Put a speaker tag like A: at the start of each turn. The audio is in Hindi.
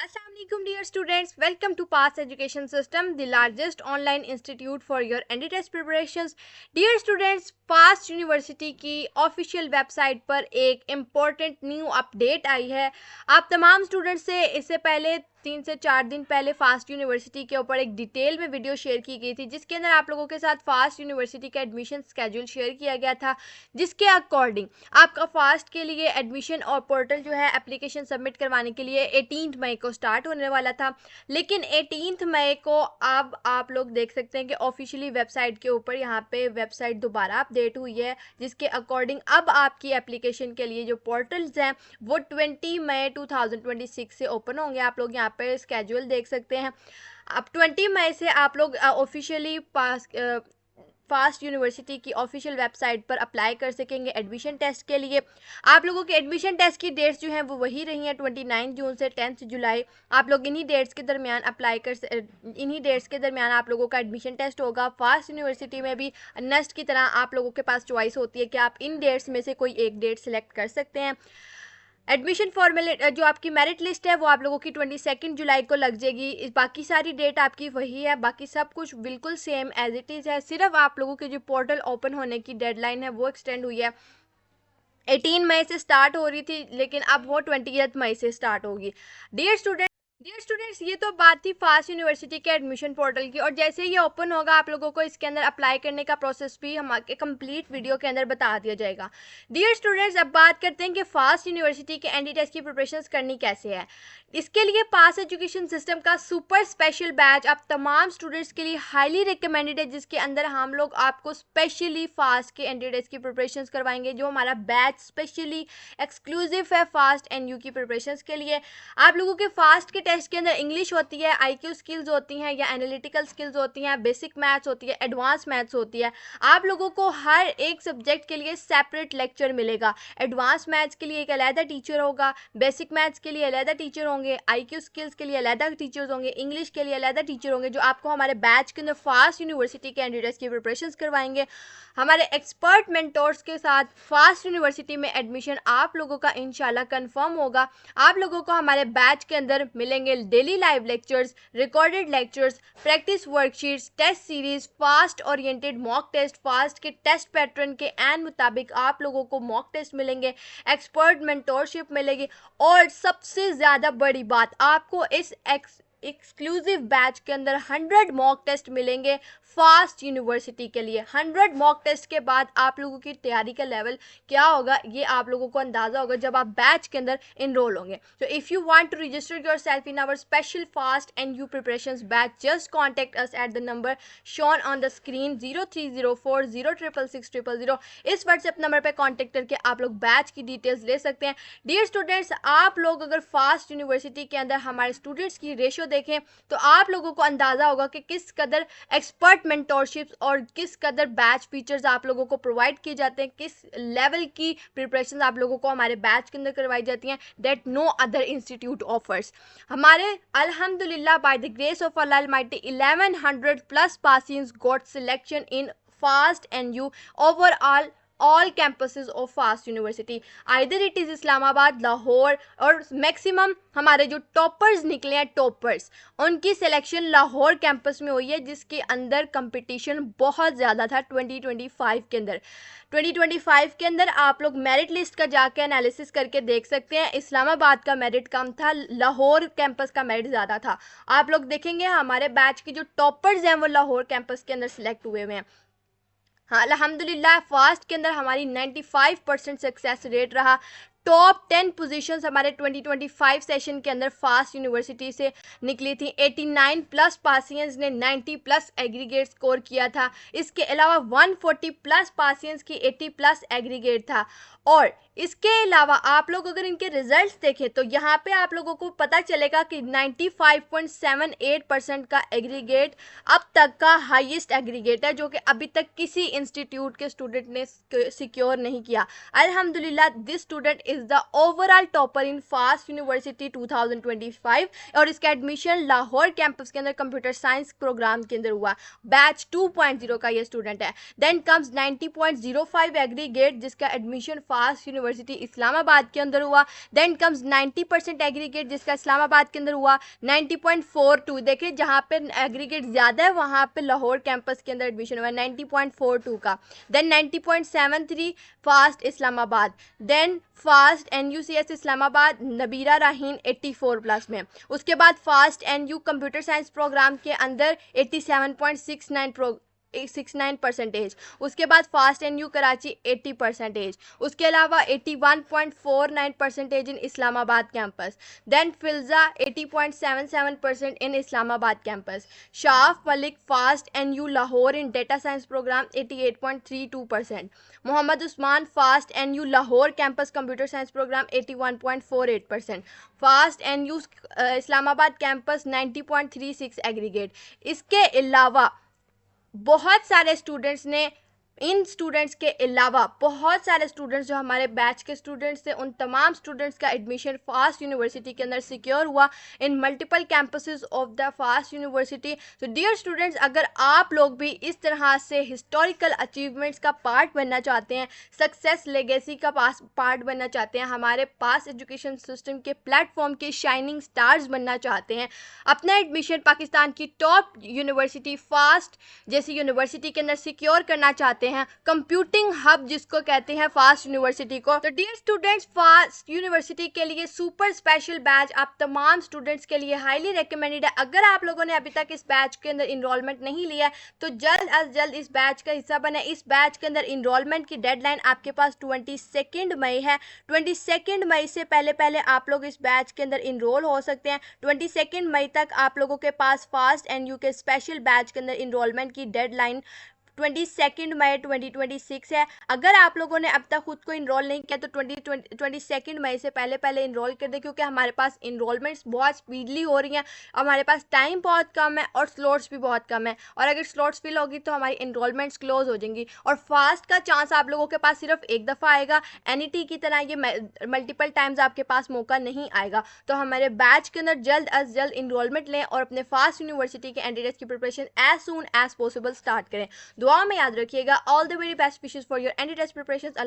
A: Assalamualaikum dear students, welcome to Pass Education System, the largest online institute for your ND test preparations. Dear students, pass university की ऑफिशियल वेबसाइट पर एक इम्पॉर्टेंट न्यू अपडेट आई है। आप तमाम स्टूडेंट्स से इससे पहले 3 से 4 दिन पहले फास्ट यूनिवर्सिटी के ऊपर एक डिटेल में वीडियो शेयर की गई थी, जिसके अंदर आप लोगों के साथ फास्ट यूनिवर्सिटी का एडमिशन स्केड्यूल शेयर किया गया था, जिसके अकॉर्डिंग आपका फास्ट के लिए एडमिशन और पोर्टल जो है एप्लीकेशन सबमिट करवाने के लिए 18 मई को स्टार्ट होने वाला था। लेकिन 18 मई को अब आप लोग देख सकते हैं कि ऑफिशियली वेबसाइट के ऊपर यहाँ पे वेबसाइट दोबारा अपडेट हुई है, जिसके अकॉर्डिंग अब आपकी एप्लीकेशन के लिए जो पोर्टल्स हैं वो 20 मई 2026 से ओपन होंगे। आप लोग यहाँ पे स्केड्यूल देख सकते हैं। अब 20 मई से आप लोग ऑफिशियली फास्ट यूनिवर्सिटी की ऑफिशियल वेबसाइट पर अप्लाई कर सकेंगे एडमिशन टेस्ट के लिए। आप लोगों के एडमिशन टेस्ट की डेट्स जो हैं वो वही रही हैं, 29 जून से 10 जुलाई। आप लोग इन्हीं डेट्स के दरमियान आप लोगों का एडमिशन टेस्ट होगा। फास्ट यूनिवर्सिटी में भी नेस्ट की तरह आप लोगों के पास चॉइस होती है कि आप इन डेट्स में से कोई एक डेट सेलेक्ट कर सकते हैं। एडमिशन फॉर्मेलिटी जो आपकी मेरिट लिस्ट है वो आप लोगों की 22 जुलाई को लग जाएगी। बाकी सारी डेट आपकी वही है, बाकी सब कुछ बिल्कुल सेम एज इट इज़ है। सिर्फ आप लोगों के जो पोर्टल ओपन होने की डेडलाइन है वो एक्सटेंड हुई है। 18 मई से स्टार्ट हो रही थी, लेकिन अब वो 20 मई से स्टार्ट होगी। डियर स्टूडेंट्स, ये तो बात थी फास्ट यूनिवर्सिटी के एडमिशन पोर्टल की, और जैसे ये ओपन होगा आप लोगों को इसके अंदर अप्लाई करने का प्रोसेस भी हमारे कंप्लीट वीडियो के अंदर बता दिया जाएगा। डियर स्टूडेंट्स, अब बात करते हैं कि फास्ट यूनिवर्सिटी के एनडी टेस्ट की प्रिपरेशंस करनी कैसे है। इसके लिए पास एजुकेशन सिस्टम का सुपर स्पेशल बैच आप तमाम स्टूडेंट्स के लिए हाईली रिकमेंडेड है, जिसके अंदर हम लोग आपको स्पेशली फास्ट के एनडी टेस्ट की प्रिपरेशंस करवाएंगे। जो हमारा बैच स्पेशली एक्सक्लूसिव है फास्ट एनयू की प्रिपरेशंस के लिए। आप लोगों के फास्ट के टेस्ट के अंदर इंग्लिश होती है, आईक्यू स्किल्स होती हैं या एनालिटिकल स्किल्स होती हैं, बेसिक मैथ्स होती है, एडवांस मैथ्स होती है। आप लोगों को हर एक सब्जेक्ट के लिए सेपरेट लेक्चर मिलेगा। एडवांस मैथ्स के लिए एक अलहदा टीचर होगा, बेसिक मैथ्स के लिए अलहदा टीचर होंगे, आईक्यू स्किल्स के लिए अलहदा टीचर्स होंगे, इंग्लिश के लिए अलहदा टीचर होंगे, जो आपको हमारे बैच के अंदर फास्ट यूनिवर्सिटी के कैंडिडेट्स की प्रिपरेशंस करवाएंगे। हमारे एक्सपर्ट मेंटोर्स के साथ फास्ट यूनिवर्सिटी में एडमिशन आप लोगों का इंशाल्लाह कंफर्म होगा। आप लोगों को हमारे बैच के अंदर मिलेंगे daily live lectures, recorded lectures, practice worksheets, test series, FAST oriented mock test, FAST के टेस्ट पैटर्न के एन मुताबिक आप लोगों को मॉक टेस्ट मिलेंगे, एक्सपर्ट मेंटोरशिप मिलेगी, और सबसे ज़्यादा बड़ी बात, आपको इस एक्सक्लूसिव बैच के अंदर 100 मॉक टेस्ट मिलेंगे फास्ट यूनिवर्सिटी के लिए। 100 मॉक टेस्ट के बाद आप लोगों की तैयारी का लेवल क्या होगा ये आप लोगों को अंदाज़ा होगा जब आप बैच के अंदर इनरोल होंगे। तो if you want to register yourself in our special FAST and U preparations batch, just contact us at the number shown on the screen 0304066600। इस व्हाट्सएप नंबर पर कॉन्टेक्ट करके आप लोग बैच की डिटेल्स ले सकते हैं। डियर स्टूडेंट्स, आप लोग अगर फास्ट यूनिवर्सिटी के अंदर हमारे स्टूडेंट्स की रेशो देखें तो आप लोगों को अंदाज़ा होगा कि किस कदर एक्सपर्ट मेंटोरशिप्स और किस कदर बैच फीचर्स आप लोगों को प्रोवाइड किए जाते हैं, किस लेवल की प्रिपरेशन आप लोगों को हमारे बैच के अंदर करवाई जाती हैं, that no other institute offers. हमारे अल्हम्दुलिल्लाह by the grace of Allah almighty 1100 plus passings got selection in FAST and U overall all campuses of fast university, either it is Islamabad, Lahore, और मैक्सिमम हमारे जो टॉपर्स निकले हैं टॉपर्स उनकी सिलेक्शन लाहौर कैंपस में हुई है, जिसके अंदर कंपटीशन बहुत ज़्यादा था 2025 के अंदर। 2025 के अंदर आप लोग मेरिट लिस्ट का जाके एनालिसिस करके देख सकते हैं, इस्लामाबाद का मेरिट कम था, लाहौर कैंपस का मेरिट ज़्यादा था। आप लोग देखेंगे हमारे बैच के जो टॉपर्स हैं वो लाहौर कैंपस के अंदर सिलेक्ट हुए हैं। हाँ, अल्हम्दुलिल्लाह फास्ट के अंदर हमारी 95% सक्सेस रेट रहा। टॉप 10 पोजीशंस हमारे 2025 सेशन के अंदर फास्ट यूनिवर्सिटी से निकली थी। 89 प्लस पासियंस ने 90 प्लस एग्रीगेट स्कोर किया था। इसके अलावा 140 प्लस पासियंस की 80 प्लस एग्रीगेट था। और इसके अलावा आप लोग अगर इनके रिजल्ट्स देखें तो यहाँ पे आप लोगों को पता चलेगा कि 95.78% का एग्रीगेट अब तक का हाईएस्ट एग्रीगेट है, जो कि अभी तक किसी इंस्टीट्यूट के स्टूडेंट ने सिक्योर नहीं किया। अल्हम्दुलिल्लाह this student is the overall topper in fast university 2025, और इसका एडमिशन लाहौर कैंपस के अंदर कंप्यूटर साइंस प्रोग्राम के अंदर हुआ। बैच 2.0 का ये स्टूडेंट है। देन कम्स 90.05 एग्रीगेट, जिसका admission fast university university Islamabad के अंदर हुआ। देन कम्स 90% एग्रीगेट जिसका इस्लामाबाद के अंदर हुआ 90.42। देखिए जहाँ पे एग्रीगेट ज़्यादा है वहाँ पे लाहौर कैंपस के अंदर एडमिशन हुआ 90.42 का। Then 90.73 FAST Islamabad. Then FAST NUCS Islamabad Nabira Raheen 84 plus में। उसके बाद FAST NU computer science program के अंदर 87.69%। उसके बाद फास्ट NU कराची 80%। उसके अलावा 81.49% in Islamabad campus. Then Filza 80.77% in Islamabad campus. Shaf Malik FAST NU Lahore in data science program 88.32%। Mohammad Usman FAST NU Lahore campus computer science program 81.48%। FAST NU Islamabad campus 90.36 aggregate. इसके अलावा बहुत सारे स्टूडेंट्स ने इन स्टूडेंट्स के अलावा बहुत सारे स्टूडेंट्स जो हमारे बैच के स्टूडेंट्स थे उन तमाम स्टूडेंट्स का एडमिशन फास्ट यूनिवर्सिटी के अंदर सिक्योर हुआ इन multiple campuses of the fast university. तो डियर स्टूडेंट्स, अगर आप लोग भी इस तरह से हिस्टोरिकल अचीवमेंट्स का पार्ट बनना चाहते हैं, सक्सेस लेगेसी का पार्ट बनना चाहते हैं, हमारे पास एजुकेशन सिस्टम के प्लेटफॉर्म के शाइनिंग स्टार्स बनना चाहते हैं, अपना एडमिशन पाकिस्तान की टॉप यूनिवर्सिटी फास्ट जैसी यूनिवर्सिटी के अंदर सिक्योर करना चाहते हैं, कंप्यूटिंग हब जिसको कहते हैं फास्ट यूनिवर्सिटी को, तो डियर स्टूडेंट्स फास्ट यूनिवर्सिटी के लिए सुपर स्पेशल बैच आप तमाम स्टूडेंट्स के लिए हाईली रिकमेंडेड है। अगर आप लोगों ने अभी तक इस बैच के अंदर इनरोलमेंट नहीं लिया है तो जल्द अज जल्द इस बैच का हिस्सा बने। इस बैच के अंदर इनरोलमेंट की डेडलाइन आपके पास 22 मई है। 22 मई से पहले पहले आप लोग इस बैच के अंदर इनरोल हो सकते हैं। 22 मई तक आप लोगों के पास फास्ट NU के स्पेशल बैच के अंदर इनरोलमेंट की डेडलाइन 22 मई 2026 है। अगर आप लोगों ने अब तक खुद को इनरोल नहीं किया तो 22 मई से पहले पहले इनरोल कर दे, क्योंकि हमारे पास इनरोलमेंट्स बहुत स्पीडली हो रही हैं, हमारे पास टाइम बहुत कम है और स्लॉट्स भी बहुत कम है, और अगर स्लॉट्स फिल होगी तो हमारी इनरोलमेंट्स क्लोज हो जाएंगी। और फास्ट का चांस आप लोगों के पास सिर्फ एक दफ़ा आएगा, NET की तरह ये मल्टीपल टाइम्स आपके पास मौका नहीं आएगा। तो हमारे बैच के अंदर जल्द अज जल्द इनरोलमेंट लें और अपने फास्ट यूनिवर्सिटी के एंट्रेंस की preparation as soon as possible start करें। दुआ में याद रखिएगा। All the very best wishes for your entrance preparations.